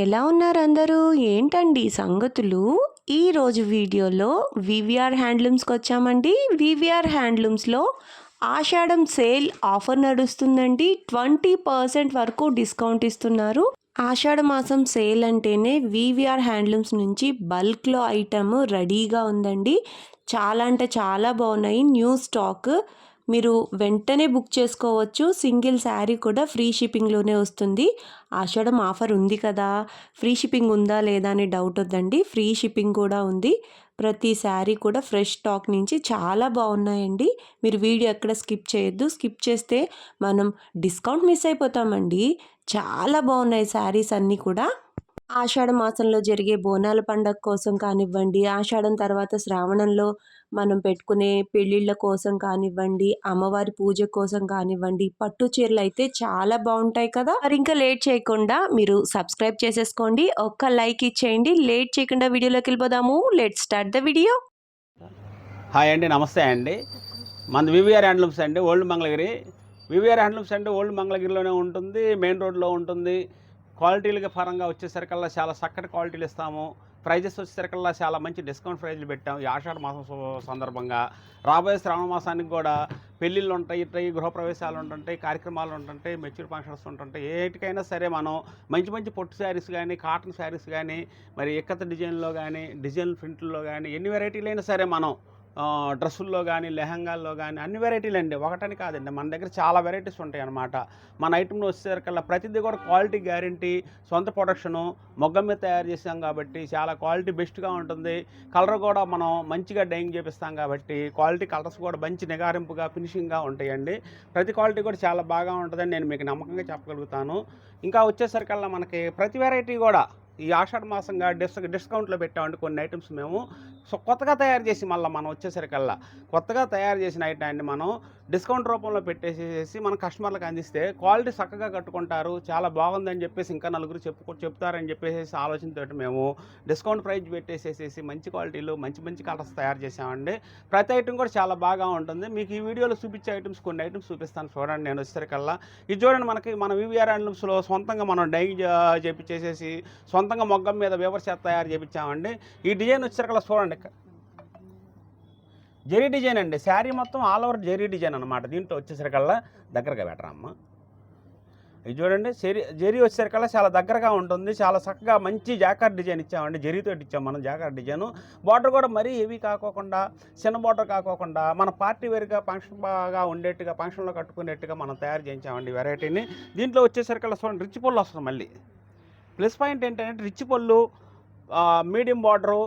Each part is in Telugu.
ఎలా ఉన్నారు అందరూ? ఏంటండి సంగతులు? ఈరోజు వీడియోలో వివిఆర్ హ్యాండ్లూమ్స్‌కి వచ్చామండి. వివిఆర్ హ్యాండ్లూమ్స్‌లో ఆషాఢం సేల్ ఆఫర్ నడుస్తుందండి. 20% వరకు డిస్కౌంట్ ఇస్తున్నారు. ఆషాఢ మాసం సేల్ అంటేనే వివిఆర్ హ్యాండ్లూమ్స్ నుంచి బల్క్‌లో ఐటెమ్ రెడీగా ఉందండి. చాలా అంటే చాలా బాగున్నాయి. New stock. మీరు వెంటనే బుక్ చేసుకోవచ్చు. సింగిల్ శారీ కూడా ఫ్రీ షిప్పింగ్‌లోనే వస్తుంది. ఆషాఢం ఆఫర్ ఉంది కదా! ఫ్రీ షిప్పింగ్ ఉందా లేదా అని డౌట్ వద్దండి. ఫ్రీ షిప్పింగ్ కూడా ఉంది. ప్రతి శారీ కూడా ఫ్రెష్ స్టాక్ నుంచి చాలా బాగున్నాయండి. మీరు వీడియో ఎక్కడ స్కిప్ చేయొద్దు. స్కిప్ చేస్తే మనం డిస్కౌంట్ మిస్ అయిపోతామండి. చాలా బాగున్నాయి శారీస్ అన్నీ కూడా. ఆషాఢ మాసంలో జరిగే బోనాల పండగ కోసం కానివ్వండి, ఆషాఢం తర్వాత శ్రావణంలో మనం పెట్టుకునే పెళ్ళిళ్ళ కోసం కానివ్వండి, అమ్మవారి పూజ కోసం కానివ్వండి, పట్టు చీరలైతే చాలా బాగుంటాయి కదా! మరి ఇంకా లేట్ చేయకుండా మీరు సబ్స్క్రైబ్ చేసేసుకోండి. ఒక్క లైక్ ఇచ్చేయండి. లేట్ చేయకుండా వీడియోలోకి వెళ్ళిపోదాము. Let's start the video. Hi అండి, నమస్తే అండి. మన వివిఆర్ హ్యాండ్లూమ్స్ అండి, ఓల్డ్ మంగళగిరి. వివిఆర్ హ్యాండ్లూమ్స్ అంటే ఓల్డ్ మంగళగిరిలోనే ఉంటుంది, మెయిన్ రోడ్లో ఉంటుంది. క్వాలిటీలకి పరంగా వచ్చేసరికల్లా చాలా చక్కటి క్వాలిటీలు ఇస్తాము. ప్రైజెస్ వచ్చేసరికల్లా చాలా మంచి డిస్కౌంట్ ప్రైజ్లు పెట్టాము ఈ ఆషాఢ మాసం సందర్భంగా. రాబోయే శ్రావణ మాసానికి కూడా పెళ్ళిళ్ళు ఉంటాయి, గృహప్రవేశాలు ఉంటుంటాయి, కార్యక్రమాలు ఉంటుంటాయి, మెచ్యూర్ ఫంక్షన్స్ ఉంటుంటాయి. ఏటికైనా సరే మనం మంచి మంచి పొట్టు శారీస్ కానీ, కాటన్ శారీస్ కానీ, మరి ఇక్కత డిజైన్లో కానీ, డిజైన్ ప్రింట్లో కానీ, ఎన్ని వెరైటీలు అయినా సరే మనం డ్రెస్సుల్లో కానీ, లెహంగాల్లో కానీ అన్ని వెరైటీలు అండి. ఒకటని కాదండి, మన దగ్గర చాలా వెరైటీస్ ఉంటాయి అన్నమాట. మన ఐటెంలో వచ్చేసరికల్లా ప్రతిదీ కూడా క్వాలిటీ గ్యారంటీ, సొంత ప్రొడక్షను, మొగ్గం మీద తయారు చేసాం కాబట్టి చాలా క్వాలిటీ బెస్ట్గా ఉంటుంది. కలర్ కూడా మనం మంచిగా డైయింగ్ చేపిస్తాం కాబట్టి క్వాలిటీ కలర్స్ కూడా మంచి నిగారింపుగా, ఫినిషింగ్గా ఉంటాయండి. ప్రతి క్వాలిటీ కూడా చాలా బాగా ఉంటుందని నేను మీకు నమ్మకంగా చెప్పగలుగుతాను. ఇంకా వచ్చేసరికల్లా మనకి ప్రతి వెరైటీ కూడా ఈ ఆషాఢ మాసంగా డిస్కౌంట్లో పెట్టామండి కొన్ని ఐటమ్స్ మేము. సో కొత్తగా తయారు చేసి మళ్ళీ మనం వచ్చేసరికల్లా కొత్తగా తయారు చేసిన ఐటాన్ని మనం డిస్కౌంట్ రూపంలో పెట్టేసేసి మన కస్టమర్లకు అందిస్తే క్వాలిటీ చక్కగా కట్టుకుంటారు, చాలా బాగుందని చెప్పేసి ఇంకా నలుగురు చెప్తారని చెప్పేసి ఆలోచనతో మేము డిస్కౌంట్ ప్రైజ్ పెట్టేసేసి మంచి క్వాలిటీలు, మంచి మంచి కలర్స్ తయారు చేసామండి. ప్రతి ఐటమ్ కూడా చాలా బాగా ఉంటుంది. మీకు ఈ వీడియోలో చూపించే ఐటమ్స్ కొన్ని ఐటమ్స్ చూపిస్తాను చూడండి. నేను వచ్చేసరికల్లా ఇది చూడండి, మన వివిఆర్ హ్యాండ్లూమ్స్లో సొంతంగా మనం డైయింగ్ చేపించేసేసి సొంతంగా మొగ్గం మీద వేవర్ చేత తయారు చేయించామండి. ఈ డిజైన్ వచ్చేసరికల్లా చూడండి, జెరీ డిజైన్ అండి. శారీ మొత్తం ఆల్ ఓవర్ జెరీ డిజైన్ అనమాట. దీంట్లో వచ్చేసరికల్లా దగ్గరగా పెట్టరమ్మ. ఇది చూడండి, జెరీ వచ్చేసరికల్లా చాలా దగ్గరగా ఉంటుంది. చాలా చక్కగా మంచి జాకార్ డిజైన్ ఇచ్చామండి. జెరీతో ఇచ్చాం మనం జాకార్ డిజైను. బార్డర్ కూడా మరీ హెవీ కాకోకుండా, చిన్న బార్డర్ కాకోకుండా మన పార్టీ వేర్గా ఫంక్షన్ బాగా ఉండేట్టుగా, ఫంక్షన్లో కట్టుకునేట్టుగా మనం తయారు చేయించామండి వెరైటీని. దీంట్లో వచ్చేసరికల్లా చూడండి, రిచ్ పళ్ళు వస్తుంది. మళ్ళీ ప్లస్ పాయింట్ ఏంటంటే రిచ్ పళ్ళు, మీడియం బార్డరు,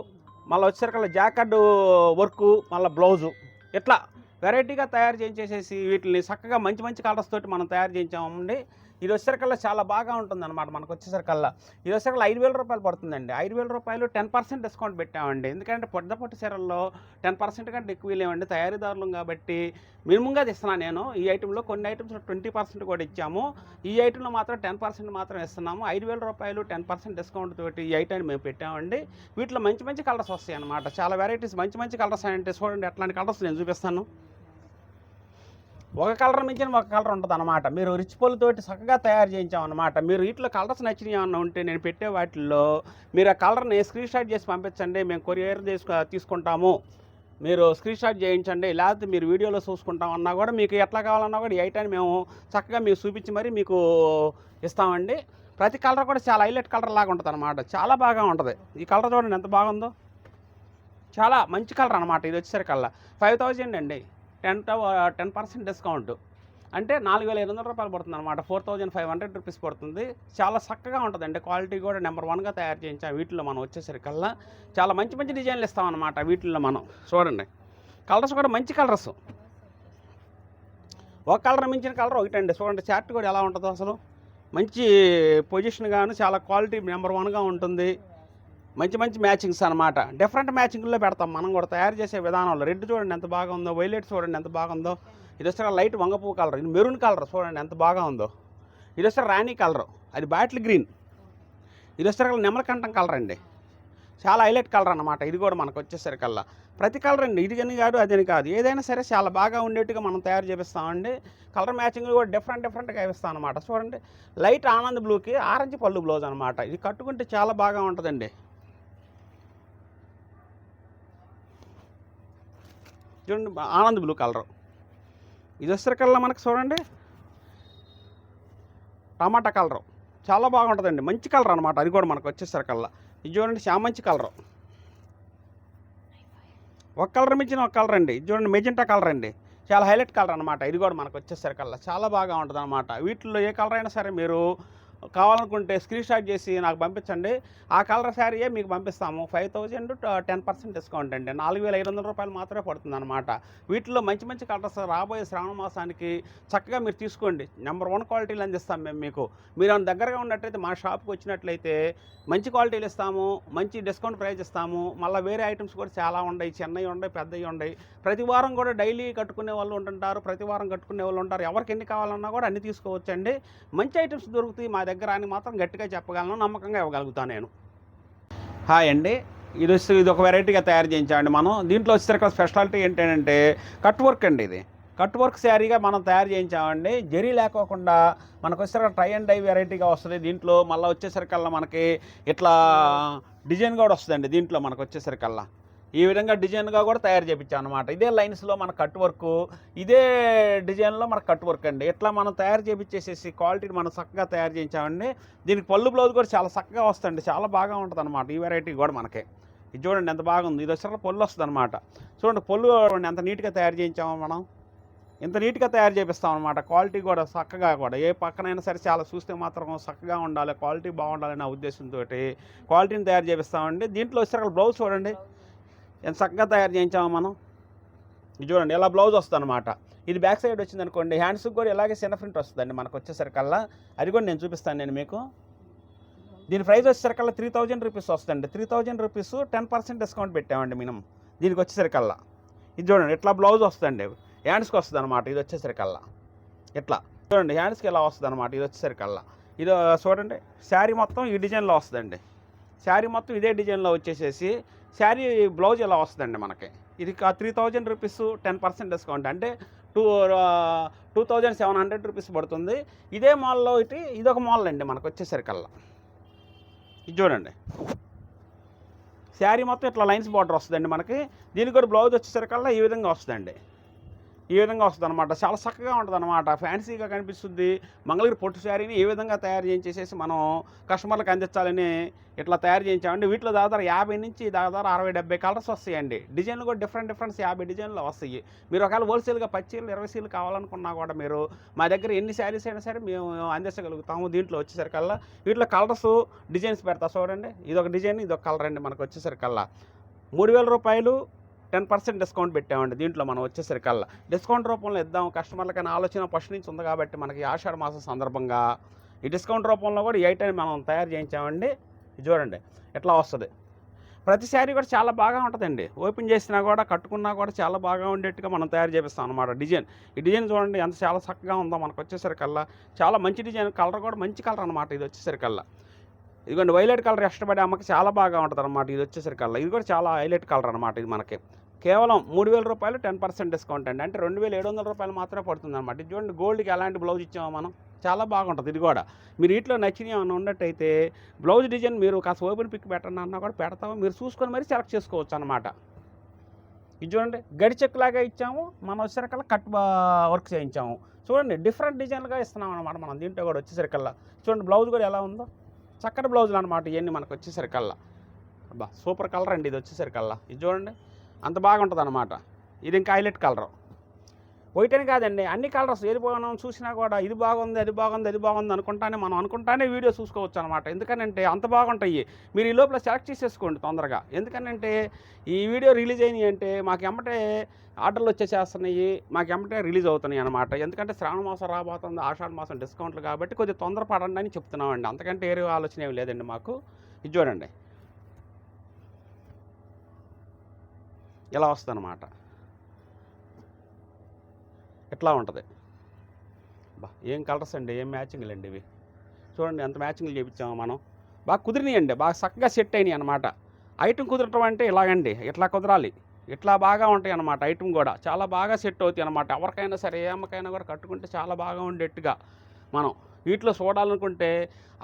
మళ్ళీ వచ్చేసరికల్లా జాకెట్ వర్కు, మళ్ళీ బ్లౌజు, ఇట్లా వెరైటీగా తయారు చేయించేసేసి వీటిని చక్కగా మంచి మంచి కలర్స్ తోటి మనం తయారు చేయించామండి. ఇది వచ్చేసరికల్లా చాలా బాగా ఉంటుందన్నమాట. మనకు వచ్చేసరికల్లా ఇది వచ్చేసరికల్లా 5,000 రూపాయలు పడుతుందండి. 5,000 రూపాయలు 10% డిస్కౌంట్ పెట్టామండి. ఎందుకంటే పొట్టు చీరల్లో 10% కంటే ఎక్కువ లేవండి, తయారీదారులు కాబట్టి మినిమంగా ఇస్తున్నాను నేను. ఈ ఐటెంలో కొన్ని ఐటమ్స్లో 20% కూడా ఇచ్చాము. ఈ ఐటెంలో మాత్రం 10% మాత్రం ఇస్తున్నాము. 5,000 రూపాయలు 10% డిస్కౌంట్ తోటి ఈ ఐటెం మేము పెట్టామండి. వీటిలో మంచి మంచి కలర్స్ వస్తాయి అన్నమాట. చాలా వెరైటీస్ మంచి మంచి కలర్స్ అంటే చూడండి, అట్లాంటి కలర్స్ నేను చూపిస్తాను. ఒక కలర్ మించిన ఒక కలర్ ఉంటుంది అనమాట. మీరు రిచ్ పళ్ళతోటి చక్కగా తయారు చేయించామన్నమాట. మీరు వీటిలో కలర్స్ నచ్చినవి ఏమన్నా ఉంటే నేను పెట్టే వాటిల్లో మీరు ఆ కలర్ని స్క్రీన్ షాట్ చేసి పంపించండి, మేము కొరియర్ తీసుకుంటాము. మీరు స్క్రీన్ షాట్ చేయించండి, లేకపోతే మీరు వీడియోలో చూసుకుంటామన్నా కూడా మీకు ఎట్లా కావాలన్నా కూడా ఈ ఐటాన్ని మేము చక్కగా మీకు చూపించి మరి మీకు ఇస్తామండి. ప్రతి కలర్ కూడా చాలా హైలైట్ కలర్ లాగా ఉంటుంది అనమాట. చాలా బాగా ఉంటుంది. ఈ కలర్ చూడండి ఎంత బాగుందో, చాలా మంచి కలర్ అనమాట. ఇది వచ్చేసరికల్లా 5,000 అండి. 10% డిస్కౌంట్ అంటే 4,500 రూపాయలు పడుతుంది అనమాట. 4,500 రూపీస్ పడుతుంది. చాలా చక్కగా ఉంటుందండి. క్వాలిటీ కూడా నెంబర్ 1గా తయారు చేయించాం. వీటిలో మనం వచ్చేసరికల్లా చాలా మంచి మంచి డిజైన్లు ఇస్తామన్నమాట. వీటిల్లో మనం చూడండి, కలర్స్ కూడా మంచి కలర్స్. ఒక కలర్ మించిన కలర్ ఒకటండి. చూడండి చార్ట్ కూడా ఎలా ఉంటుందో, అసలు మంచి పొజిషన్ గాను, చాలా క్వాలిటీ నెంబర్ 1గా ఉంటుంది. మంచి మంచి మ్యాచింగ్స్ అనమాట. డిఫరెంట్ మ్యాచింగ్లో పెడతాం మనం కూడా తయారు చేసే విధానంలో. రెడ్ చూడండి ఎంత బాగా ఉందో, వైలెట్ చూడండి ఎంత బాగా ఉందో. ఇది వస్తే లైట్ వంగపువ్వు కలర్, ఇది మెరూన్ కలర్ చూడండి ఎంత బాగా ఉందో. ఇది వస్తే రాణి కలర్, అది బాటిల్ గ్రీన్. ఇది వస్తే నెమలకంఠం కలర్ అండి. చాలా హైలైట్ కలర్ అనమాట. ఇది కూడా మనకు వచ్చేసరికల్లా ప్రతి కలర్ అండి, ఇది అని కాదు అదని కాదు, ఏదైనా సరే చాలా బాగా ఉండేట్టుగా మనం తయారు చేపిస్తామండి. కలర్ మ్యాచింగ్ కూడా డిఫరెంట్గా వేపిస్తాం అనమాట. చూడండి, లైట్ ఆనంద్ బ్లూకి ఆరెంజ్ పళ్ళు బ్లౌజ్ అనమాట. ఇది కట్టుకుంటే చాలా బాగా ఉంటుందండి. చూడండి, ఆనంద్ బ్లూ కలరు. ఇది వచ్చేసరికల్లా మనకు చూడండి టమాటా కలరు, చాలా బాగుంటుందండి. మంచి కలర్ అనమాట. అది కూడా మనకు వచ్చేసరికల్లా ఇది చూడండి చామంచి కలరు. ఒక కలర్ మించిన ఒక కలర్ అండి. ఇది చూడండి మెజెంటా కలర్ అండి, చాలా హైలైట్ కలర్ అనమాట. ఇది కూడా మనకు వచ్చేసరికల్లా చాలా బాగా ఉంటుంది అనమాట. వీటిల్లో ఏ కలర్ అయినా సరే మీరు కావాలనుకుంటే స్క్రీన్ షాట్ చేసి నాకు పంపించండి. ఆ కలర్ శారీయే మీకు పంపిస్తాము. 5000 10% డిస్కౌంట్ అండి. 4500 రూపాయలు మాత్రమే పడుతుంది అనమాట. వీటిలో మంచి మంచి కలర్స్ రాబోయే శ్రావణ మాసానికి చక్కగా మీరు తీసుకోండి. నెంబర్ 1 క్వాలిటీలు అందిస్తాం మేము మీకు. మీరు దగ్గరగా ఉన్నట్టయితే మా షాప్కి వచ్చినట్లయితే మంచి క్వాలిటీలు ఇస్తాము, మంచి డిస్కౌంట్ ప్రైస్ ఇస్తాము. మళ్ళీ వేరే ఐటమ్స్ కూడా చాలా ఉన్నాయి, చిన్నవి ఉన్నాయి, పెద్దవి ఉన్నాయి. ప్రతి వారం కూడా డైలీ కట్టుకునే వాళ్ళు ఉంటుంటారు, ప్రతి వారం కట్టుకునే వాళ్ళు ఉంటారు. ఎవరికి ఎన్ని కావాలన్నా కూడా అన్ని తీసుకోవచ్చండి. మంచి ఐటమ్స్ దొరుకుతాయి మా దగ్గర అని మాత్రం గట్టిగా చెప్పగలను, నమ్మకంగా ఇవ్వగలుగుతాను నేను. హాయ్ అండి, ఇది ఒక వెరైటీగా తయారు చేయించామండి మనం. దీంట్లో వచ్చేసరికి స్పెషాలిటీ ఏంటంటే కట్ వర్క్ అండి. ఇది కట్ వర్క్ శారీగా మనం తయారు చేయించామండి. జరీ లేకోకుండా మనకు వచ్చేసరికి ట్రై అండ్ డై వెరైటీగా వస్తుంది. దీంట్లో మళ్ళీ వచ్చేసరికల్లా మనకి ఇట్లా డిజైన్ కూడా వస్తుందండి. దీంట్లో మనకు వచ్చేసరికల్లా ఈ విధంగా డిజైన్గా కూడా తయారు చేయించాం అనమాట. ఇదే లైన్స్లో మన కట్ వర్క్, ఇదే డిజైన్లో మన కట్ వర్క్ అండి. ఇట్లా మనం తయారు చేయించేసేసి క్వాలిటీని మనం చక్కగా తయారు చేయించామండి. దీనికి పళ్ళు బ్లౌజ్ కూడా చాలా చక్కగా వస్తుంది, చాలా బాగా ఉంటుంది అనమాట. ఈ వెరైటీ కూడా మనకి ఇది చూడండి ఎంత బాగుంది. ఇది వచ్చేసరికి పళ్ళు వస్తుంది అనమాట. చూడండి పళ్ళు ఎంత నీట్గా తయారు చేయించామో మనం, ఇంత నీట్గా తయారు చేపిస్తాం అనమాట. క్వాలిటీ కూడా చక్కగా కూడా ఏ పక్కనైనా సరే చాలా చూస్తే మాత్రం చక్కగా ఉండాలి, క్వాలిటీ బాగుండాలి నా ఉద్దేశంతో క్వాలిటీని తయారు చేపిస్తామండి. దీంట్లో వచ్చేసరికి బ్లౌజ్ చూడండి ఎంత చక్కగా తయారు చేయించాము మనం. ఇది చూడండి ఎలా బ్లౌజ్ వస్తుంది అనమాట. ఇది బ్యాక్ సైడ్ వచ్చింది అనుకోండి, హ్యాండ్స్కి కూడా ఇలాగే చిన్న ప్రింట్ వస్తుందండి మనకు వచ్చేసరికల్లా. అది కూడా నేను చూపిస్తాను నేను మీకు. దీని ప్రైస్ వచ్చేసరికల్లా 3000 రూపీస్ వస్తుందండి. 3000 రూపీస్ 10% డిస్కౌంట్ పెట్టామండి మినిమం దీనికి వచ్చేసరికల్లా. ఇది చూడండి ఇట్లా బ్లౌజ్ వస్తుందండి, హ్యాండ్స్కి వస్తుంది అనమాట. ఇది వచ్చేసరికల్లా ఇట్లా చూడండి హ్యాండ్స్కి ఎలా వస్తుంది అనమాట. ఇది వచ్చేసరికల్లా ఇది చూడండి శారీ మొత్తం ఈ డిజైన్లో వస్తుందండి. శారీ మొత్తం ఇదే డిజైన్లో వచ్చేసేసి శారీ బ్లౌజ్ ఎలా వస్తుందండి మనకి. ఇది 3000 రూపీస్ 10% డిస్కౌంట్ అంటే 2700 రూపీస్ పడుతుంది. ఇదే మాల్లో ఇదొక మాల్ అండి మనకు వచ్చేసరికల్లా. ఇది చూడండి శారీ మొత్తం ఇట్లా లైన్స్ బార్డర్ వస్తుందండి మనకి. దీనికి కూడా బ్లౌజ్ వచ్చేసరికల్లా ఈ విధంగా వస్తుందండి, ఈ విధంగా వస్తుంది అనమాట. చాలా చక్కగా ఉంటుంది అనమాట, ఫ్యాన్సీగా కనిపిస్తుంది. మంగళగిరి పొట్టు శారీని ఏ విధంగా తయారు చేయించేసేసి మనం కస్టమర్లకు అందించాలని ఇట్లా తయారు చేయించామండి. వీటిలో దాదాపు 50 నుంచి దాదాపు 60-70 కలర్స్ వస్తాయండి. డిజైన్లు కూడా డిఫరెంట్ 50 డిజైన్లు వస్తాయి. మీరు ఒకవేళ హోల్సేల్గా 10 చీరలు 20 చీరలు కావాలనుకున్నా కూడా మీరు మా దగ్గర ఎన్ని శారీస్ అయినా సరే మేము అందించగలుగుతాము. దీంట్లో వచ్చేసరికల్లా వీటిలో కలర్స్ డిజైన్స్ పెడతా చూడండి. ఇదొక డిజైన్, ఇదొక కలర్ అండి మనకు వచ్చేసరికల్లా. 3000 రూపాయలు 10% డిస్కౌంట్ పెట్టామండి. దీంట్లో మనం వచ్చేసరికల్లా డిస్కౌంట్ రూపంలో ఇద్దాం కస్టమర్లకైనా ఆలోచన ఫస్ట్ నుంచి ఉంది కాబట్టి మనకి ఆషాఢ మాసం సందర్భంగా ఈ డిస్కౌంట్ రూపంలో కూడా ఈ ఐటెం మనం తయారు చేయించామండి. ఇది చూడండి ఎట్లా వస్తుంది. ప్రతి శారీ కూడా చాలా బాగా ఉంటుందండి. ఓపెన్ చేసినా కూడా కట్టుకున్నా కూడా చాలా బాగా ఉండేట్టుగా మనం తయారు చేపిస్తాం అనమాట. ఈ డిజైన్ చూడండి ఎంత చాలా చక్కగా ఉందో మనకు వచ్చేసరికల్లా. చాలా మంచి డిజైన్, కలర్ కూడా మంచి కలర్ అనమాట. ఇది వచ్చేసరికల్లా ఇదిగోండి వైలెట్ కలర్ ఇష్టపడే అమ్మకి చాలా బాగా ఉంటుంది అనమాట. ఇది వచ్చేసరికల్లా ఇది కూడా చాలా హైలైట్ కలర్ అనమాట. ఇది మనకి కేవలం 3000 రూపాయలు 10% డిస్కౌంట్ అండి. అంటే 2700 రూపాయలు మాత్రమే పడుతుంది అనమాట. ఇది చూడండి గోల్డ్కి ఎలాంటి బ్లౌజ్ ఇచ్చామో మనం, చాలా బాగుంటుంది. ఇది కూడా మీరు వీటిలో నచ్చినవి ఏమైనా ఉన్నట్టయితే బ్లౌజ్ డిజైన్ మీరు కాస్త ఓపెన్ పిక్ పెట్టండి అన్నా కూడా పెడతాము. మీరు చూసుకొని మరి సెలెక్ట్ చేసుకోవచ్చు అనమాట. ఇది చూడండి గడి చెక్ లాగా ఇచ్చాము, మనం వచ్చేసరికల్లా కట్ వర్క్ చేయించాము. చూడండి డిఫరెంట్ డిజైన్లుగా ఇస్తున్నాం అనమాట మనం దీంట్లో కూడా వచ్చేసరికల్లా. చూడండి బ్లౌజ్ కూడా ఎలా ఉందో, చక్కటి బ్లౌజులు అనమాట ఇవన్నీ మనకు వచ్చేసరికల్లా. అబ్బా సూపర్ కలర్ అండి ఇది వచ్చేసరికల్లా. ఇది చూడండి అంత బాగుంటుంది అనమాట. ఇది ఇంకా హైలైట్ కలరు. వైట్ అని కాదండి, అన్ని కలర్స్ ఏది బాగున్నాం చూసినా కూడా ఇది బాగుంది అది బాగుంది అది బాగుంది అనుకుంటానే వీడియో చూసుకోవచ్చు అనమాట. ఎందుకనంటే అంత బాగుంటాయి. మీరు ఈ లోపల సెలెక్ట్ చేసేసుకోండి తొందరగా. ఎందుకనంటే ఈ వీడియో రిలీజ్ అయినాయి అంటే మాకు ఎమ్మటే ఆర్డర్లు వచ్చేసేస్తున్నాయి, మాకు ఎమ్మటే రిలీజ్ అవుతున్నాయి అనమాట. ఎందుకంటే శ్రావణ మాసం రాబోతుంది, ఆషాఢ మాసం డిస్కౌంట్లు కాబట్టి కొద్దిగా తొందరపడండి అని చెప్తున్నామండి. అంతకంటే ఏరే ఆలోచన ఏమి లేదండి మాకు. ఇది చూడండి ఇలా వస్తుంది అనమాట, ఎట్లా ఉంటుంది. బా ఏం కలర్స్ అండి, ఏం మ్యాచింగ్లు అండి ఇవి. చూడండి ఎంత మ్యాచింగ్లు చేయించాము మనం. బాగా కుదిరినాయండి, బాగా చక్కగా సెట్ అయినాయి అనమాట. ఐటమ్ కుదరటం అంటే ఇలాగండి, ఇట్లా కుదరాలి, ఇట్లా బాగా ఉంటాయి అన్నమాట. ఐటమ్ కూడా చాలా బాగా సెట్ అవుతాయి అన్నమాట. ఎవరికైనా సరే ఏ అమ్మకైనా కూడా కట్టుకుంటే చాలా బాగా ఉండేట్టుగా మనం వీటిలో చూడాలనుకుంటే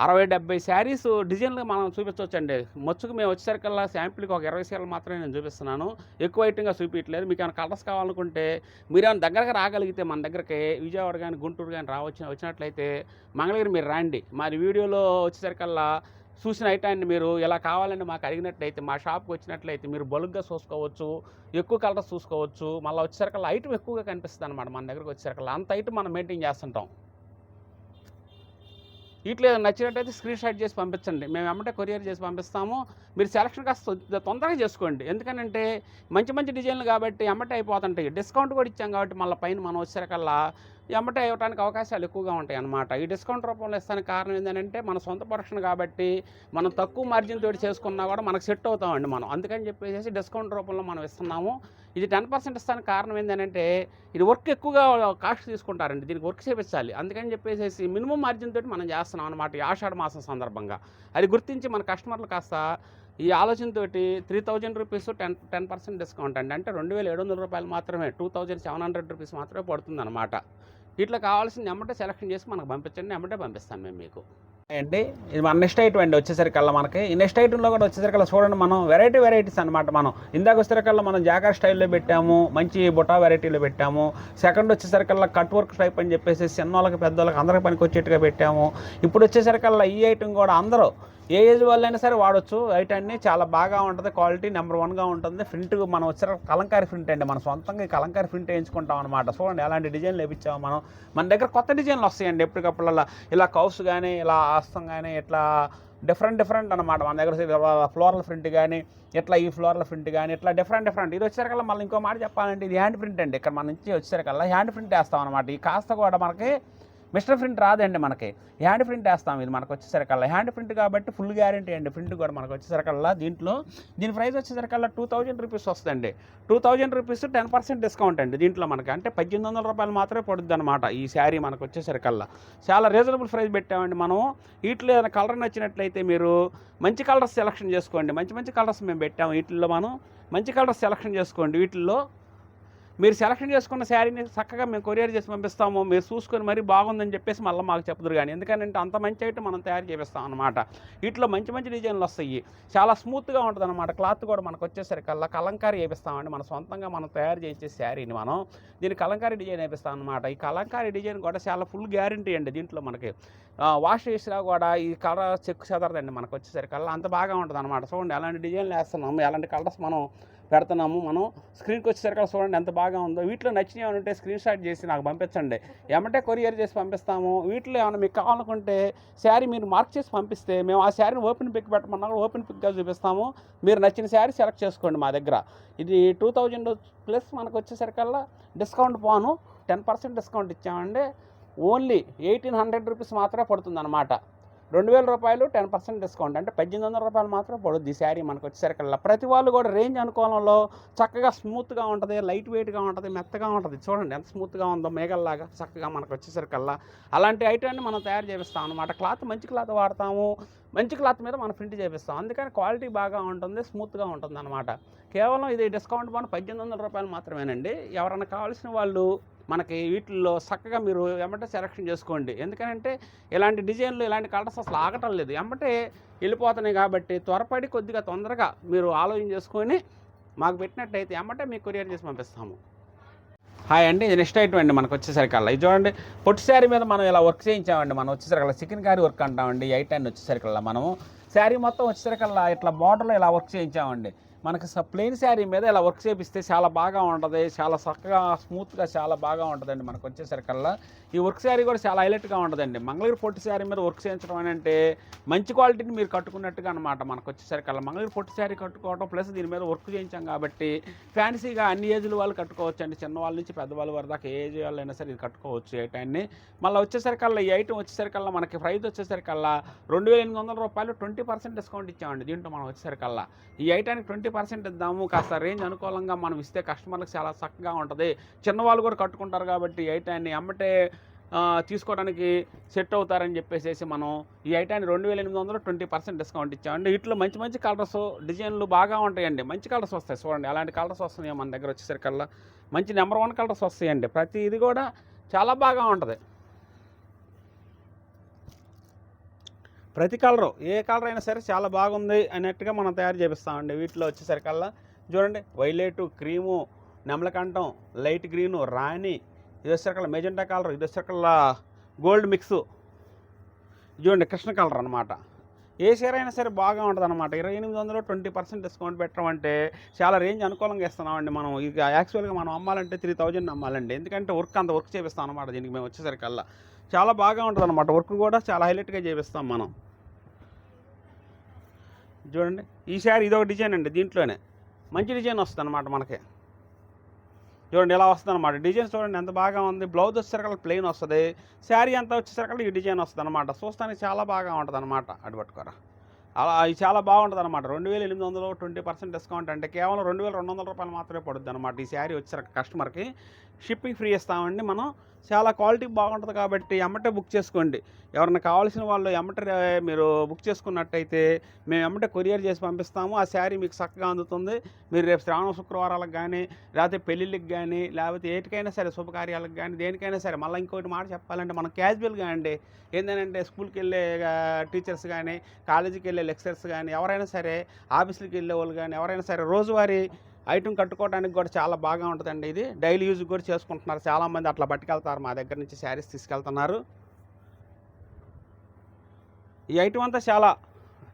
60-70 శారీస్ డిజైన్లు మనం చూపించవచ్చండి. మచ్చుకు మేము వచ్చేసరికల్లా శాంపిల్కి ఒక 20 చీరలు మాత్రమే నేను చూపిస్తున్నాను, ఎక్కువ ఐటంగా చూపించట్లేదు. మీకు ఏమైనా కలర్స్ కావాలనుకుంటే మీరు ఏమైనా దగ్గరకు రాగలిగితే మన దగ్గరికి విజయవాడ కానీ గుంటూరు కానీ వచ్చినట్లయితే మంగళగిరి మీరు రండి. మరి వీడియోలో వచ్చేసరికల్లా చూసిన ఐటాన్ని మీరు ఎలా కావాలని మాకు అడిగినట్లయితే మా షాప్కి వచ్చినట్లయితే మీరు బల్క్గా చూసుకోవచ్చు, ఎక్కువ కలర్స్ చూసుకోవచ్చు. మళ్ళీ వచ్చేసరికల్లా ఐటమ్ ఎక్కువగా కనిపిస్తుంది అనమాట. మన దగ్గరకు వచ్చేసరికల్లా అంత ఐటమ్ మనం మెయింటైన్ చేస్తుంటాం. వీటిలో నచ్చినట్టయితే స్క్రీన్ షాట్ చేసి పంపించండి, మేము వెంబడే కొరియర్ చేసి పంపిస్తాము. మీరు సెలక్షన్ కాస్త తొందరగా చేసుకోండి, ఎందుకంటే మంచి మంచి డిజైన్లు కాబట్టి వెంబటే అయిపోతుంటాయి. డిస్కౌంట్ కూడా ఇచ్చాం కాబట్టి మళ్ళీ పైన మనం వచ్చేసరికల్లా వెంబటే ఇవ్వడానికి అవకాశాలు ఎక్కువగా ఉంటాయి అన్నమాట. ఈ డిస్కౌంట్ రూపంలో ఇస్తానికి కారణం ఏంటంటే మన సొంత ప్రొడక్షన్ కాబట్టి మనం తక్కువ మార్జిన్ తోటి చేసుకున్నా కూడా మనకు సెట్ అవుతామండి మనం. అందుకని చెప్పేసి డిస్కౌంట్ రూపంలో మనం ఇస్తున్నాము. ఇది 10% ఇస్తానికి కారణం ఏంటంటే ఇది వర్క్ ఎక్కువగా కాస్ట్ తీసుకుంటారండి, దీనికి వర్క్ చేయించాలి. అందుకని చెప్పేసి మినిమం మార్జిన్ తోటి మనం చేస్తున్నాం అనమాట ఈ ఆషాఢ మాసం సందర్భంగా. అది గుర్తించి మన కస్టమర్లు కాస్త ఈ ఆలోచనతోటి 3000 రూపీస్ 10% డిస్కౌంట్ అండి, అంటే 2700 రూపాయలు మాత్రమే, 2700 రూపీస్ మాత్రమే పడుతుంది అనమాట. ఇట్లా కావాల్సింది ఎమ్మటే సెలెక్షన్ చేసి మనకు పంపించండి, ఎమ్మటే పంపిస్తాం మేము మీకు. అండి ఇది మన నెక్స్ట్ ఐటమ్ అండి. వచ్చేసరికల్లా మనకి ఈ నెక్స్ట్ ఐటమ్లో కూడా వచ్చేసరికల్లా చూడండి, మనం వెరైటీస్ అనమాట. మనం ఇందాక వచ్చేసరికల్లా మనం జాకార్ స్టైల్లో పెట్టాము, మంచి బుటా వెరైటీలో పెట్టాము. సెకండ్ వచ్చేసరికల్లా కట్ వర్క్ టైప్ అని చెప్పేసి చిన్నోళ్ళకి పెద్దోళ్ళకి అందరికి పనికి వచ్చేట్టుగా పెట్టాము. ఇప్పుడు వచ్చేసరికల్లా ఈ ఐటమ్ కూడా అందరూ ఏ ఏజ్ వాళ్ళైనా సరే వాడచ్చు. ఐటమ్ని చాలా బాగా ఉంటుంది, క్వాలిటీ నెంబర్ 1గా ఉంటుంది. ప్రింట్ మనం వచ్చే కలంకారీ ప్రింట్ అండి, మనం సొంతంగా కలంకారీ ప్రింట్ వేయించుకుంటాం అనమాట. చూడండి ఎలాంటి డిజైన్లు వేయించాము మనం. మన దగ్గర కొత్త డిజైన్లు వస్తాయండి ఎప్పటికప్పుడల్లా, ఇలా కౌస్ కానీ ఇలా ఆస్తం కానీ ఇట్లా డిఫరెంట్ అనమాట. మన దగ్గర ఫ్లోరల్ ప్రింట్ కానీ ఇట్లా ఈ ఫ్లోరల్ ప్రింట్ కానీ ఇట్లా డిఫరెంట్. ఇది వచ్చేసరికల్లా మళ్ళీ ఇంకో మాట చెప్పాలంటే ఇది హ్యాండ్ ప్రింట్ అండి. ఇక్కడ మన నుంచి వచ్చేసరికల్లా హ్యాండ్ ప్రింట్ వేస్తాం అనమాట. ఈ కాస్త కూడా మనకి మిస్టర్ ప్రింట్ రాదండి, మనకి హ్యాండ్ ప్రింట్ వేస్తాం. ఇది మనకు వచ్చేసరికల్లా హ్యాండ్ ప్రింట్ కాబట్టి ఫుల్ గ్యారంటీ అండి. ప్రింట్ కూడా మనకు వచ్చేసరికల్లా దీని ప్రైస్ వచ్చేసరికల్లా 2000 రూపీస్ వస్తుందండి. 2000 రూపీస్ 10% డిస్కౌంట్ అండి దీంట్లో మనకి, అంటే 1800 రూపాయలు మాత్రమే పడుద్ది అనమాట ఈ శారీ మనకు వచ్చేసరికల్లా. చాలా రీజనబుల్ ప్రైస్ పెట్టామండి మనం. వీటిలో ఏదైనా కలర్ నచ్చినట్లయితే మీరు మంచి కలర్స్ సెలెక్షన్ చేసుకోండి. మంచి కలర్స్ మేము పెట్టాము. వీటిల్లో మనం మంచి కలర్స్ సెలెక్షన్ చేసుకోండి. వీటిల్లో మీరు సెలక్షన్ చేసుకున్న శారీని చక్కగా మేము కొరియర్ చేసి పంపిస్తాము. మీరు చూసుకొని మరీ బాగుందని చెప్పేసి మళ్ళీ మాకు చెప్తారు కానీ, ఎందుకంటే అంత మంచి ఐటమ్ మనం తయారు చేపిస్తాం అనమాట. వీటిలో మంచి డిజైన్లు వస్తాయి, చాలా స్మూత్గా ఉంటుంది అనమాట. క్లాత్ కూడా మనకు వచ్చేసరికల్లా కలంకారీ వేపిస్తామండి. మన సొంతంగా మనం తయారు చేసే శారీని మనం దీన్ని కలంకారీ డిజైన్ వేపిస్తాం అనమాట. ఈ కలంకారీ డిజైన్ కూడా చాలా ఫుల్ గ్యారంటీ అండి. దీంట్లో మనకి వాష్ చేసినా కూడా ఈ కలర్ చెక్కు చెదరదండి మనకు వచ్చేసరికల్లా, అంత బాగా ఉంటుంది అనమాట. చూడండి ఎలాంటి డిజైన్లు వేస్తున్నాము, ఎలాంటి కలర్స్ మనం పెడుతున్నాము. మనం స్క్రీన్కి వచ్చేసరికి చూడండి ఎంత బాగా ఉందో. వీటిలో నచ్చినవి ఏమైనా ఉంటే స్క్రీన్ షాట్ చేసి నాకు పంపించండి, ఎమ్మటే కొరియర్ చేసి పంపిస్తాము. వీటిలో ఏమైనా మీకు కావాలనుకుంటే శారీ మీరు మార్క్ చేసి పంపిస్తే మేము ఆ శారీని ఓపెన్ పిక్ పెట్టమన్నా కూడా ఓపెన్ పిక్గా చూపిస్తాము. మీరు నచ్చిన శారీ సెలెక్ట్ చేసుకోండి మా దగ్గర. ఇది 2000 ప్లస్ మనకు వచ్చేసరికల్లా డిస్కౌంట్ పోను 10% డిస్కౌంట్ ఇచ్చామండి. ఓన్లీ 1800 రూపీస్ మాత్రమే పడుతుంది అనమాట. 2000 రూపాయలు 10% డిస్కౌంట్, అంటే 1800 రూపాయలు మాత్రం పడుద్ది ఈ శారీ మనకు వచ్చేసరికల్లా. ప్రతి వాళ్ళు కూడా రేంజ్ అనుకోవడంలో చక్కగా స్మూత్గా ఉంటుంది, లైట్ వెయిట్గా ఉంటుంది, మెత్తగా ఉంటుంది. చూడండి ఎంత స్మూత్గా ఉందో, మేఘల్లాగా చక్కగా మనకు వచ్చేసరికల్లా. అలాంటి ఐటమ్ని మనం తయారు చేపిస్తాం అనమాట. క్లాత్ మంచి క్లాత్ వాడతాము, మంచి క్లాత్ మీద మనం ప్రింట్ చేపిస్తాం. అందుకని క్వాలిటీ బాగా ఉంటుంది, స్మూత్గా ఉంటుంది అనమాట. కేవలం ఇది డిస్కౌంట్ పోను 1800 రూపాయలు మాత్రమేనండి. ఎవరైనా కావాల్సిన వాళ్ళు మనకి వీటిల్లో చక్కగా మీరు ఎమ్మటే సెలెక్షన్ చేసుకోండి. ఎందుకంటే ఇలాంటి డిజైన్లు ఇలాంటి కలర్స్ అసలు ఆగటం లేదు, ఎమ్మటే వెళ్ళిపోతున్నాయి. కాబట్టి త్వరపడి కొద్దిగా తొందరగా మీరు ఆలోచన చేసుకొని మాకు పెట్టినట్టయితే ఎమ్మటే మీకు కొరియర్ చేసి పంపిస్తాము. హాయ్ అండి, ఇది నెక్స్ట్ ఐటమ్ అండి మనకు వచ్చేసరికల్లా. ఇది చూడండి, పొట్టి శారీ మీద మనం ఇలా వర్క్ చేయించామండి. మనం వచ్చేసరికల్లా చికెన్ కారీ వర్క్ అంటామండి. ఈ ఐటమ్ వచ్చేసరికల్లా మనము శారీ మొత్తం వచ్చేసరికల్లా ఇట్లా బార్డర్లో ఇలా వర్క్ చేయించామండి. మనకి ప్లెయిన్ శారీ మీద ఇలా వర్క్ చేపిస్తే చాలా బాగా ఉంటుంది, చాలా చక్కగా స్మూత్గా చాలా బాగా ఉంటుందండి మనకు వచ్చేసరికల్లా. ఈ వర్క్ శారీ కూడా చాలా హైలైట్గా ఉంటుందండి. మంగళగిరి పొట్టి శారీ మీద వర్క్ చేయించడం అని అంటే మంచి క్వాలిటీని మీరు కట్టుకున్నట్టుగా అనమాట. మనకు వచ్చేసరికల్లా మంగళగిరి పొట్టి శారీ కట్టుకోవడం ప్లస్ దీని మీద వర్క్ చేయించాం కాబట్టి ఫ్యాన్సీగా అన్ని ఏజ్ల వాళ్ళు కట్టుకోవచ్చు అండి. చిన్నవాళ్ళ నుంచి పెద్దవాళ్ళ వరకు దాకా ఏ ఏజ్ వాళ్ళైనా సరే ఇది కట్టుకోవచ్చు ఈ ఐటాన్ని. మళ్ళీ వచ్చేసరికల్లా ఈ ఐటమ్ వచ్చేసరికల్లా మనకి ప్రైస్ వచ్చేసరికల్లా 2800 రూపాయలు 20% డిస్కౌంట్ ఇచ్చామండి. దీంట్లో మనం వచ్చేసరికల్లా ఈ ఐటానికి 20% ఇద్దాము. కాస్త రేంజ్ అనుకూలంగా మనం ఇస్తే కస్టమర్లకు చాలా చక్కగా ఉంటుంది. చిన్నవాళ్ళు కూడా కట్టుకుంటారు కాబట్టి ఈ ఐటాన్ని ఎమ్మటే తీసుకోవడానికి సెట్ అవుతారని చెప్పేసి మనం ఈ ఐటాన్ని 2800 20% డిస్కౌంట్ ఇచ్చామండి. వీటిలో మంచి మంచి కలర్స్ డిజైన్లు బాగా ఉంటాయండి. మంచి కలర్స్ వస్తాయి చూడండి, అలాంటి కలర్స్ వస్తున్నాయి మన దగ్గర వచ్చేసరికల్లా. మంచి నెంబర్ 1 కలర్స్ వస్తాయండి. ప్రతి ఇది కూడా చాలా బాగా ఉంటుంది. ప్రతి కలరు ఏ కలర్ అయినా సరే చాలా బాగుంది అన్నట్టుగా మనం తయారు చేపిస్తామండి. వీటిలో వచ్చేసరికల్లా చూడండి, వైలెట్, క్రీము, నెమలకంఠం, లైట్ గ్రీను, రాణి, ఇది వచ్చేసరికల్లా మెజెంటా కలర్, ఇది వచ్చేసరికల్లా గోల్డ్ మిక్స్, చూడండి కృష్ణ కలర్ అనమాట. ఏ చీర అయినా సరే బాగా ఉంటుంది అనమాట. 2800 20% డిస్కౌంట్ పెట్టడం అంటే చాలా రేంజ్ అనుకూలంగా ఇస్తున్నామండి. మనం ఇక యాక్చువల్గా మనం అమ్మాలంటే 3000 అమ్మాలండి. ఎందుకంటే అంత వర్క్ చేపిస్తాం అనమాట. దీనికి మేము వచ్చేసరికల్లా చాలా బాగా ఉంటుంది అనమాట. వర్క్ కూడా చాలా హైలైట్గా చేపిస్తాం మనం. చూడండి, ఈ శారీ ఇదొక డిజైన్ అండి. దీంట్లోనే మంచి డిజైన్ వస్తుంది అనమాట మనకి. చూడండి ఇలా వస్తుంది అనమాట. డిజైన్ చూడండి ఎంత బాగా ఉంది. బ్లౌజ్ వచ్చేసరికి ప్లెయిన్ వస్తుంది, శారీ అంతా వచ్చేసరికి ఈ డిజైన్ వస్తుంది అనమాట. చూస్తానికి చాలా బాగా ఉంటుంది అనమాట. అటు పట్టుకోరా, అలా ఇది చాలా బాగుంటుంది అనమాట. 2800 20% డిస్కౌంట్ అంటే కేవలం 2200 రూపాయలు మాత్రమే పడుద్ది అనమాట. ఈ శారీ వచ్చేసరికి కస్టమర్కి షిప్పింగ్ ఫ్రీ ఇస్తామండి మనం. చాలా క్వాలిటీ బాగుంటుంది కాబట్టి ఎమ్మటే బుక్ చేసుకోండి. ఎవరైనా కావాల్సిన వాళ్ళు ఎమ్మటే మీరు బుక్ చేసుకున్నట్టయితే మేము ఎమ్మటే కొరియర్ చేసి పంపిస్తాము. ఆ శారీ మీకు చక్కగా అందుతుంది. మీరు రేపు శ్రావణ శుక్రవారాలకు కానీ, లేకపోతే పెళ్ళిళ్ళకి కానీ, లేకపోతే ఏటికైనా సరే శుభకార్యాలకు కానీ, దేనికైనా సరే. మళ్ళీ ఇంకోటి మాట చెప్పాలంటే మనం క్యాజువల్గా అండి, ఏంటంటే స్కూల్కి వెళ్ళే టీచర్స్ కానీ, కాలేజీకి వెళ్ళే లెక్చరర్స్ కానీ, ఎవరైనా సరే ఆఫీసులకు వెళ్ళే వాళ్ళు కానీ, ఎవరైనా సరే రోజువారీ ఐటమ్ కట్టుకోవడానికి కూడా చాలా బాగా ఉంటుందండి. ఇది డైలీ యూజ్ కూడా చేసుకుంటున్నారు చాలామంది. అట్లా పట్టుకెళ్తారు, మా దగ్గర నుంచి శారీస్ తీసుకెళ్తున్నారు. ఈ ఐటమ్ అంతా చాలా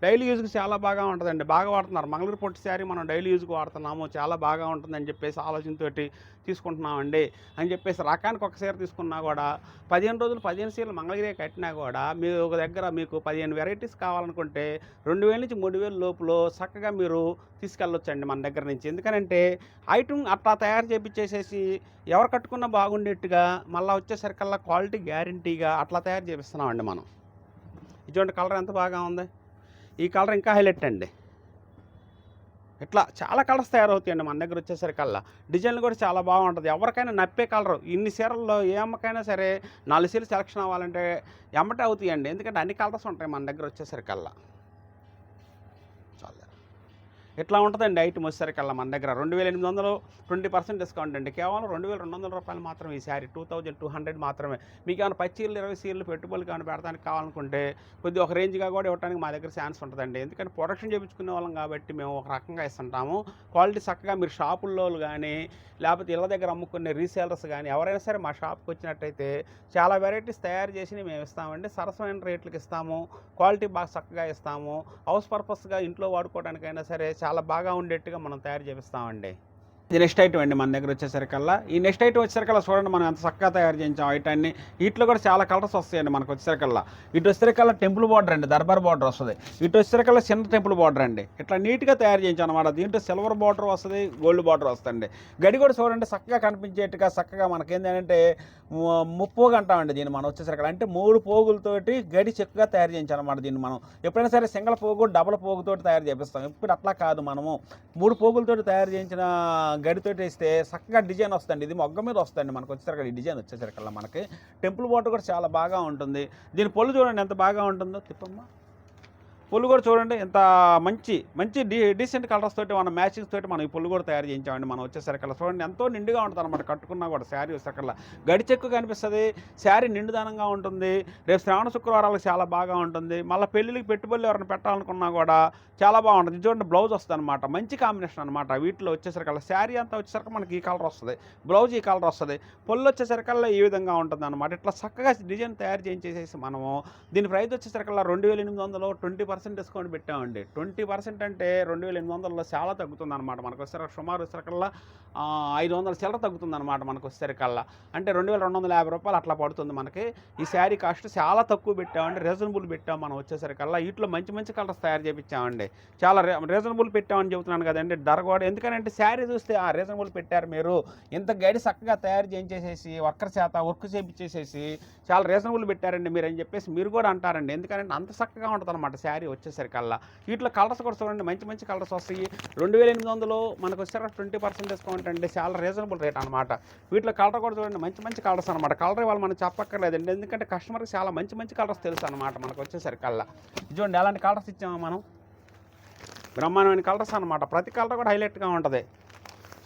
డైలీ యూజ్కి చాలా బాగా ఉంటుందండి. బాగా వాడుతున్నారు. మంగళగిరి పొట్టి శారీ మనం డైలీ యూజ్కి వాడుతున్నాము, చాలా బాగా ఉంటుందని చెప్పేసి ఆలోచనతోటి తీసుకుంటున్నామండి అని చెప్పేసి. రకానికి ఒక చీర తీసుకున్నా కూడా 15 రోజులు 15 చీరలు మంగళగిరి కట్టినా కూడా మీరు ఒక దగ్గర మీకు 15 వెరైటీస్ కావాలనుకుంటే 2000 నుంచి 3000 లోపల చక్కగా మీరు తీసుకెళ్ళొచ్చండి మన దగ్గర నుంచి. ఎందుకనంటే ఐటమ్ అట్లా తయారు చేపించేసేసి ఎవరు కట్టుకున్నా బాగుండేట్టుగా, మళ్ళీ వచ్చేసరికల్లా క్వాలిటీ గ్యారంటీగా అట్లా తయారు చేపిస్తున్నామండి మనం. ఇటువంటి కలర్ ఎంత బాగా ఉంది. ఈ కలర్ ఇంకా హైలైట్ అండి. ఇట్లా చాలా కలర్స్ తయారవుతాయండి మన దగ్గర వచ్చేసరికల్లా. డిజైన్లు కూడా చాలా బాగుంటుంది. ఎవరికైనా నప్పే కలరు. ఇన్ని చీరల్లో ఏ అమ్మకైనా సరే 4 చీరలు సెలక్షన్ అవ్వాలంటే ఎమ్మటే అవుతాయండి. ఎందుకంటే అన్ని కలర్స్ ఉంటాయి మన దగ్గర వచ్చేసరికల్లా. చాలా ఇట్లా ఉంటుందండి ఐటమ్ వచ్చేసరికల్లా మన దగ్గర. 2800 20% డిస్కౌంట్ అండి. కేవలం 2200 రూపాయలు మాత్రమే ఈ శారీ. 2200 మాత్రమే. మీకు ఏమైనా 10 చీరలు 20 చీరలు పెట్టుబడులకి ఏమైనా పెడతానికి కావాలనుకుంటే కొద్దిగా ఒక రేంజ్గా కూడా ఇవ్వడానికి మా దగ్గర ఛాన్స్ ఉంటుందండి. ఎందుకంటే ప్రొడక్షన్ చేయించుకునే వాళ్ళం కాబట్టి మేము ఒక రకంగా ఇస్తుంటాము. క్వాలిటీ చక్కగా మీరు షాపుల్లో కానీ, లేకపోతే ఇళ్ళ దగ్గర అమ్ముకునే రీసేలర్స్ కానీ ఎవరైనా సరే మా షాప్కి వచ్చినట్టయితే చాలా వెరైటీస్ తయారు చేసి మేము ఇస్తామండి. సరసమైన రేట్లకు ఇస్తాము, క్వాలిటీ బాగా చక్కగా ఇస్తాము. హౌస్ పర్పస్గా ఇంట్లో వాడుకోవడానికైనా సరే చాలా బాగా ఉండేట్టుగా మనం తయారు చేపిస్తామండి. ఇది నెక్స్ట్ ఐటమ్ అండి మన దగ్గర వచ్చేసరికల్లా. ఈ నెక్స్ట్ ఐటమ్ వచ్చేసరికల్లా చూడండి మనం ఎంత చక్కగా తయారు చేయించాం ఐటాన్ని. వీటిలో కూడా చాలా కలర్స్ వస్తాయండి మనకు వచ్చేసరికల్లా. ఇటు వచ్చేసరికల్లా టెంపుల్ బార్డర్ అండి, దర్బార్ బార్డర్ వస్తుంది. ఇటు వచ్చేసరికల్లా చిన్న టెంపుల్ బార్డర్ అండి. ఇట్లా నీట్గా తయారు చేయించాం అనమాట. దీంట్లో సిల్వర్ బార్డర్ వస్తుంది, గోల్డ్ బార్డర్ వస్తుంది. గడి కూడా చూడండి చక్కగా కనిపించేట్టుగా చక్కగా మనకేంటంటే ముప్పోగు అంటామండి దీన్ని మనం వచ్చేసరికల్లా. అంటే 3 పోగులతోటి గడి చక్కగా తయారు చేయించాం అనమాట. దీన్ని మనం ఎప్పుడైనా సరే సింగిల్ పోగు, డబుల్ పోగుతోటి తయారు చేపిస్తాం. ఇప్పుడు అట్లా కాదు, మనము 3 పోగులతోటి తయారు చేయించిన గడితోటి వేస్తే చక్కగా డిజైన్ వస్తుంది. ఇది మొగ్గ మీద వస్తుంది మనకు వచ్చేసరికి. ఈ డిజైన్ వచ్చేసరికల్లా మనకి టెంపుల్ బార్డర్ కూడా చాలా బాగా ఉంటుంది. దీని పొల్లు చూడండి ఎంత బాగా ఉంటుందో. తిప్పమ్మా, పొల్లు కూడా చూడండి ఎంత మంచి మంచి డీసెంట్ కలర్స్ తోటి మన మ్యాచింగ్స్ తోటి మనం ఈ పొల్లు కూడా తయారు చేయించామండి మనం వచ్చేసరికల్లా. చూడండి ఎంతో నిండుగా ఉంటుంది అనమాట. కట్టుకున్నా కూడా శారీ వచ్చేసరికల్లా గడి చెక్కు కనిపిస్తుంది, శారీ నిండుదనంగా ఉంటుంది. రేపు శ్రావణ శుక్రవారాలకు చాలా బాగా ఉంటుంది. మళ్ళీ పెళ్ళిళ్ళకి పెట్టుబడులు ఎవరైనా పెట్టాలనుకున్నా కూడా చాలా బాగుంటుంది. చూడండి బ్లౌజ్ వస్తుంది అనమాట. మంచి కాంబినేషన్ అనమాట. వీటిలో వచ్చేసరికల్లా శారీ అంతా వచ్చేసరికి మనకి ఈ కలర్ వస్తుంది, బ్లౌజ్ ఈ కలర్ వస్తుంది, పొల్లు వచ్చేసరికల్లా ఈ విధంగా ఉంటుంది అనమాట. ఇట్లా చక్కగా డిజైన్ తయారు చేయించేసేసి మనము దీని ప్రైస్ వచ్చేసరికల్లా 2800 20% డిస్కౌంట్ పెట్టామండి. 20% అంటే 2800లో చాలా తగ్గుతుంది అనమాట. మనకు వచ్చేసరికి సుమారు వచ్చేసరికల్లా 500 చిల్లర తగ్గుతుంది అనమాట మనకు వచ్చేసరికల్లా. అంటే 2250 రూపాయలు అట్లా పడుతుంది మనకి. ఈ శారీ కాస్ట్ చాలా తక్కువ పెట్టామండి, రీజనబుల్ పెట్టాం మనం వచ్చేసరికల్లా. వీటిలో మంచి మంచి కలర్స్ తయారు చేయించామండి. చాలా రీజనబుల్ పెట్టామని చెబుతున్నాను కదండి. ధర కూడా ఎందుకంటే శారీ చూస్తే రీజనబుల్ పెట్టారు మీరు, ఇంత గడి చక్కగా తయారు చేయించేసేసి వర్కర్ చేత వర్క్ చేయించేసేసి చాలా రీజనబుల్ పెట్టారండి మీరు అని చెప్పేసి మీరు కూడా అంటారండి. ఎందుకంటే అంత చక్కగా ఉంటుంది అనమాట శారీ వచ్చేసరికల్లా. వీటిలో కలర్స్ కూడా చూడండి, మంచి మంచి కలర్స్ వస్తాయి. 2800 మనకు వచ్చేసరికి 20% డిస్కౌంట్ అండి, చాలా రీజనబుల్ రేట్ అనమాట. వీటిలో కలర్ కూడా చూడండి, మంచి మంచి కలర్స్ అనమాట. కలర్ ఇవాళ మనం చెప్పక్కర్లేదండి, ఎందుకంటే కస్టమర్కి చాలా మంచి మంచి కలర్స్ తెలుసు అనమాట మనకు వచ్చేసరికల్లా. చూడండి ఎలాంటి కలర్స్ ఇచ్చామో మనం, బ్రహ్మాండమైన కలర్స్ అనమాట. ప్రతి కలర్ కూడా హైలైట్గా ఉంటుంది,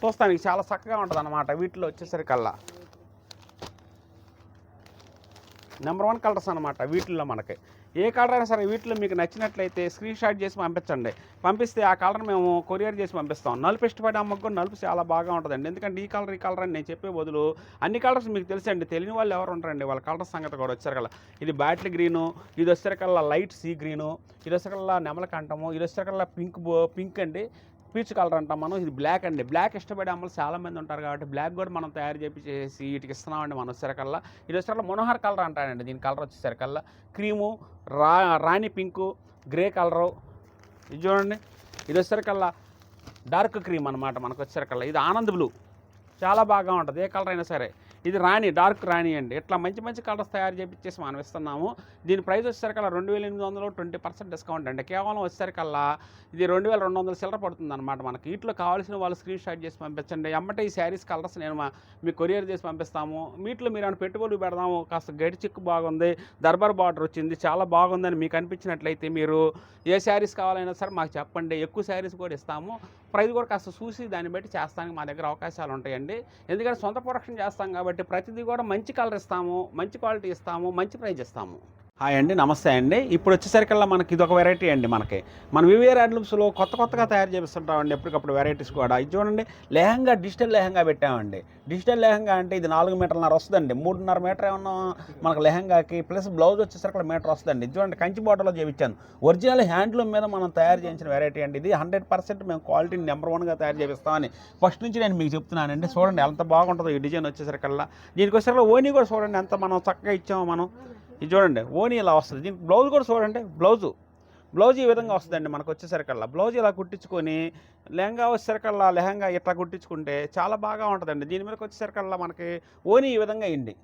చూస్తానికి చాలా చక్కగా ఉంటుంది అనమాట. వీటిలో వచ్చేసరికల్లా నెంబర్ 1 కలర్స్ అనమాట. వీటిల్లో మనకి ఏ కలర్ అయినా సరే వీటిలో మీకు నచ్చినట్లయితే స్క్రీన్ షాట్ చేసి పంపించండి. పంపిస్తే ఆ కలర్ మేము కొరియర్ చేసి పంపిస్తాం. నలుపు ఇష్టపడే అమ్మకు కూడా నలుపు చాలా బాగా ఉంటుందండి, ఎందుకంటే ఈ కలర్ అని నేను చెప్పే బదులు అన్ని కలర్స్ మీకు తెలుసండి. తెలియని వాళ్ళు ఎవరు ఉంటారండి, వాళ్ళ కలర్ సంగతి కూడా వచ్చేసరికల్లా. ఇది బాటిల్ గ్రీను, ఇది వచ్చేసరికల్లా లైట్ సీ గ్రీను, ఇది వచ్చేసరికల్లా నెమలకంఠము, ఇది వచ్చేసరికల్లా పింక్ అండి, పీచ్ కలర్ అంటాం మనం. ఇది బ్లాక్ అండి. బ్లాక్ ఇష్టపడే అమ్మలు చాలామంది ఉంటారు కాబట్టి బ్లాక్ కూడా మనం తయారు చేసి వీటికి ఇస్తున్నామండి మనం వచ్చేసరికల్లా. ఇది వచ్చేసరికల్లా మనోహర్ కలర్ అంటానండి. దీని కలర్ వచ్చేసరికల్లా క్రీము, రాణి పింకు, గ్రే కలరు. ఇది చూడండి, ఇది వచ్చేసరికల్లా డార్క్ క్రీమ్ అనమాట మనకు వచ్చేసరికల్లా. ఇది ఆనంద్ బ్లూ, చాలా బాగా ఉంటుంది ఏ కలర్ అయినా సరే. ఇది రాణి, డార్క్ రాణి అండి. ఇట్లా మంచి మంచి కలర్స్ తయారు చేపించేసి మనం ఇస్తున్నాము. దీని ప్రైస్ వచ్చేసరికల్లా 2800, 20% డిస్కౌంట్ అండి. కేవలం వచ్చేసరికల్లా ఇది 2200 చిల్లర పడుతుంది అనమాట మనకి. వీటిలో కావాల్సిన వాళ్ళు స్క్రీన్ షాట్ చేసి పంపించండి. ఎమ్మటే ఈ శారీస్ కలర్స్ నేను మీకు కొరియర్ చేసి పంపిస్తాము. వీటిలో మీరు ఏమైనా పెట్టుబడులు పెడదాము, కాస్త గడి చిక్కు బాగుంది, దర్బార్ బార్డర్ వచ్చింది, చాలా బాగుందని మీకు అనిపించినట్లయితే మీరు ఏ శారీస్ కావాలైనా సరే మాకు చెప్పండి. ఎక్కువ శారీస్ కూడా ఇస్తాము. ప్రైస్ కూడా కాస్త చూసి దాన్ని బట్టి చేస్తానికి మా దగ్గర అవకాశాలు ఉంటాయండి, ఎందుకంటే సొంత ప్రొడక్షన్ చేస్తాం కాబట్టి ప్రతిదీ కూడా మంచి కలర్ ఇస్తాము, మంచి క్వాలిటీ ఇస్తాము, మంచి ప్రైస్ ఇస్తాము. హాయ్ అండి, నమస్తే అండి. ఇప్పుడు వచ్చేసరికల్లా మనకి ఇది ఒక వెరైటీ అండి. మన వివిఆర్ హ్యాండ్లూమ్స్లో కొత్తగా తయారు చేపిస్తుంటామండి ఎప్పటికప్పుడు వెరైటీస్ కూడా. ఇది చూడండి, లెహంగా, డిజిటల్ లెహంగా పెట్టామండి. డిజిటల్ లెహంగా అంటే ఇది 4 మీటర్లన్నర వస్తుందండి. 3.5 మీటర్ ఏమన్నా మనకు లెహంగాకి, ప్లస్ బ్లౌజ్ వచ్చేసరికి మీటర్ వస్తుందండి. ఇది చూడండి, కంచి బార్డర్లో చేయించాను. ఒరిజినల్ హ్యాండ్లూమ్ మీద మనం తయారు చేయించిన వెరైటీ అండి ఇది. 100% మేము క్వాలిటీని నెంబర్ 1గా తయారు చేపిస్తామని ఫస్ట్ నుంచి నేను మీకు చెప్తున్నానండి. చూడండి ఎంత బాగుంటుందో ఈ డిజైన్ వచ్చేసరికల్లా. దీనికి వచ్చేసరికి ఓనీ కూడా చూడండి ఎంత మనం చక్కగా ఇచ్చామో మనం. ఇది చూడండి, ఓనీ ఇలా వస్తుంది. దీనికి బ్లౌజ్ కూడా చూడండి, బ్లౌజ్ ఈ విధంగా వస్తుందండి మనకు వచ్చేసరికల్లా. బ్లౌజ్ ఇలా కుట్టించుకొని లెహంగా వచ్చేసరికల్లా లెహంగా ఇట్లా కుట్టించుకుంటే చాలా బాగా ఉంటుందండి. దీని మీదకి వచ్చేసరికల్లా మనకి ఓనీ ఈ విధంగా అయింది.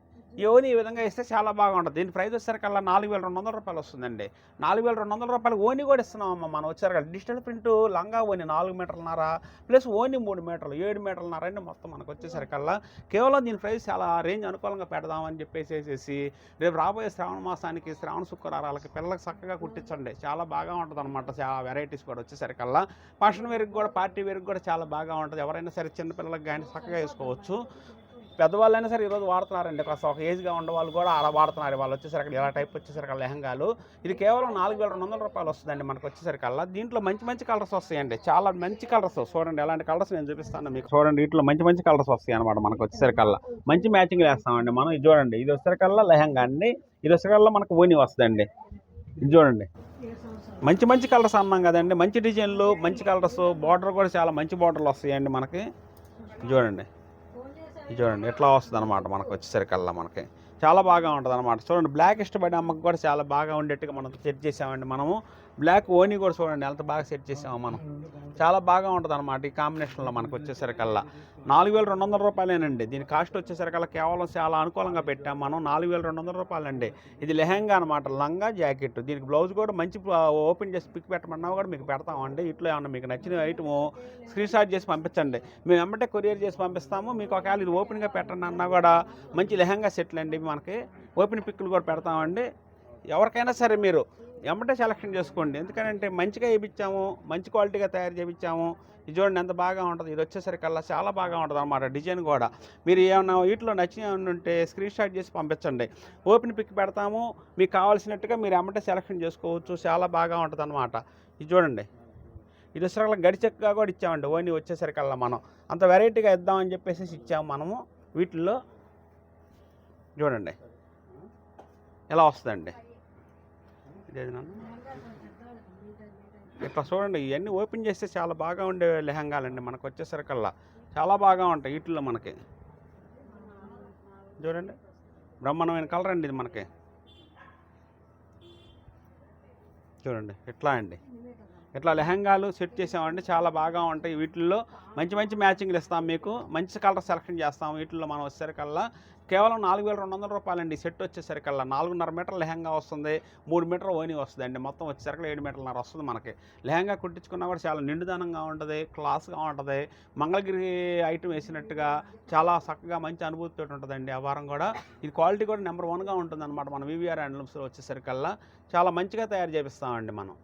ఈ ఓనీ ఈ విధంగా ఇస్తే చాలా బాగా ఉంటుంది. దీని ప్రైస్ వచ్చేసరికల్లా 4200 రూపాయలు వస్తుందండి. 4200 రూపాయలు ఓనీ కూడా ఇస్తున్నామమ్మ మనం వచ్చేసరికల్లా. డిజిటల్ ప్రింట్ లంగా ఓనీ 4 మీటర్లన్నర ప్లస్ ఓనీ 3 మీటర్లు, 7 మీటర్లన్నర అండి మొత్తం మనకు వచ్చేసరికల్లా. కేవలం దీని ప్రైస్ చాలా రేంజ్ అనుకూలంగా పెడదామని చెప్పేసి రేపు రాబోయే శ్రావణ మాసానికి, శ్రావణ శుక్రవారాలకి పిల్లలకు చక్కగా కుట్టించండి, చాలా బాగా ఉంటుంది అనమాట. చాలా వెరైటీస్ కూడా వచ్చేసరికల్లా. ఫంక్షన్ వేర్కి కూడా, పార్టీ వేర్కి కూడా చాలా బాగా ఉంటుంది. ఎవరైనా సరే చిన్నపిల్లలకు కానీ చక్కగా వేసుకోవచ్చు. పెద్దవాళ్ళైనా సరే ఈరోజు వాడుతున్నారండి. కాస్త ఒక ఏజ్గా ఉన్న వాళ్ళు కూడా అలా వాడుతున్నారు. వాళ్ళు వచ్చేసరికి ఇలా టైప్ వచ్చేసరికి లెహంగాలు. ఇది కేవలం 4200 రూపాయలు వస్తుందండి మనకు వచ్చేసరికల్లా. దీంట్లో మంచి మంచి కలర్స్ వస్తాయండి, చాలా మంచి కలర్స్. చూడండి ఎలాంటి కలర్స్ నేను చూపిస్తాను మీకు. చూడండి వీటిలో మంచి మంచి కలర్స్ వస్తాయి అనమాట మనకు వచ్చేసరికల్లా. మంచి మ్యాచింగ్ వేస్తామండి మనం. ఇది చూడండి, ఇది వచ్చేసరికల్లా లెహంగా అండి. ఇది వచ్చేసరికల్లా మనకు ఓనీ వస్తుందండి. ఇది చూడండి, మంచి మంచి కలర్స్ అన్నాం కదండి, మంచి డిజైన్లు, మంచి కలర్స్. బార్డర్ కూడా చాలా మంచి బార్డర్లు వస్తాయండి మనకి. చూడండి ఎట్లా వస్తుంది అనమాట మనకు వచ్చేసరికల్లా. మనకి చాలా బాగా ఉంటుంది అనమాట. చూడండి, బ్లాక్ ఇష్టపడే అమ్మకు కూడా చాలా బాగా ఉండేట్టుగా మనం సెట్ చేసామండి మనము. బ్లాక్ ఓనీ కూడా చూడండి ఎంత బాగా సెట్ చేసాము మనం, చాలా బాగా ఉంటుంది అనమాట ఈ కాంబినేషన్లో మనకు వచ్చేసరికల్లా. 4200 రూపాయలేనండి. దీని కాస్ట్ వచ్చేసరికల్లా కేవలం చాలా అనుకూలంగా పెట్టాం మనం. 4200 రూపాయలండి. ఇది లెహంగా అనమాట, లంగా జాకెట్. దీనికి బ్లౌజ్ కూడా మంచి ఓపెన్ చేసి పిక్ పెట్టమన్నా కూడా మీకు పెడతామండి. ఇట్లా ఏమన్నా మీకు నచ్చిన ఐటము స్క్రీన్ షాట్ చేసి పంపించండి, మేము వెంబటే కొరియర్ చేసి పంపిస్తాము. మీకు ఒకవేళ ఇది ఓపెన్గా పెట్టండి అన్నా కూడా మంచి లెహంగా సెట్లు అండి మనకి. ఓపెన్ పిక్కులు కూడా పెడతామండి. ఎవరికైనా సరే మీరు వెంబటే సెలెక్షన్ చేసుకోండి, ఎందుకంటే మంచిగా వేయించాము, మంచి క్వాలిటీగా తయారు చేయించాము. ఇది చూడండి ఎంత బాగా ఉంటుంది. ఇది వచ్చేసరికల్లా చాలా బాగా ఉంటుంది అన్నమాట డిజైన్ కూడా. మీరు ఏమన్నా వీటిలో నచ్చిన ఉంటే స్క్రీన్ షాట్ చేసి పంపించండి, ఓపెన్ పిక్ పెడతాము. మీకు కావాల్సినట్టుగా మీరు వెంబటే సెలెక్షన్ చేసుకోవచ్చు, చాలా బాగా ఉంటుంది అన్నమాట. ఇది చూడండి, ఇది వచ్చేసరికల్లా గడిచెక్కగా కూడా ఇచ్చామండి ఓనీ వచ్చేసరికల్లా. మనం అంత వెరైటీగా ఇద్దామని చెప్పేసి ఇచ్చాము మనము. వీటిల్లో చూడండి ఎలా వస్తుందండి. ఇట్లా చూడండి, ఇవన్నీ ఓపెన్ చేస్తే చాలా బాగా ఉండే లెహంగాలండి మనకు వచ్చేసరికల్లా. చాలా బాగా ఉంటాయి వీటిల్లో మనకి. చూడండి, బ్రహ్మాండమైన కలర్ అండి ఇది మనకి. చూడండి ఎట్లా అండి, ఇట్లా లెహంగాలు సెట్ చేసామంటే చాలా బాగా ఉంటాయి. వీటిల్లో మంచి మంచి మ్యాచింగ్లు ఇస్తాం మీకు. మంచి కలర్ సెలెక్షన్ చేస్తాం. వీటిల్లో మనం వచ్చేసరికల్లా కేవలం 4200 రూపాయలండి. సెట్ వచ్చేసరికల్లా 4.5 మీటర్ల లెహంగా వస్తుంది, 3 మీటర్ల ఓని వస్తుందండి. మొత్తం వచ్చేసరికి 7 మీటర్లన్నర వస్తుంది మనకి. లెహంగా కుట్టించుకున్నా కూడా చాలా నిండుదనంగా ఉంటుంది, క్లాస్గా ఉంటుంది. మంగళగిరి ఐటమ్ వేసినట్టుగా చాలా చక్కగా మంచి అనుభూతితో ఉంటుందండి. ఆ వారం కూడా ఇది క్వాలిటీ కూడా నెంబర్ 1గా ఉంటుందన్నమాట. మన వివిఆర్ హ్యాండ్లూమ్స్లో వచ్చేసరికల్లా చాలా మంచిగా తయారు చేపిస్తామండి మనం.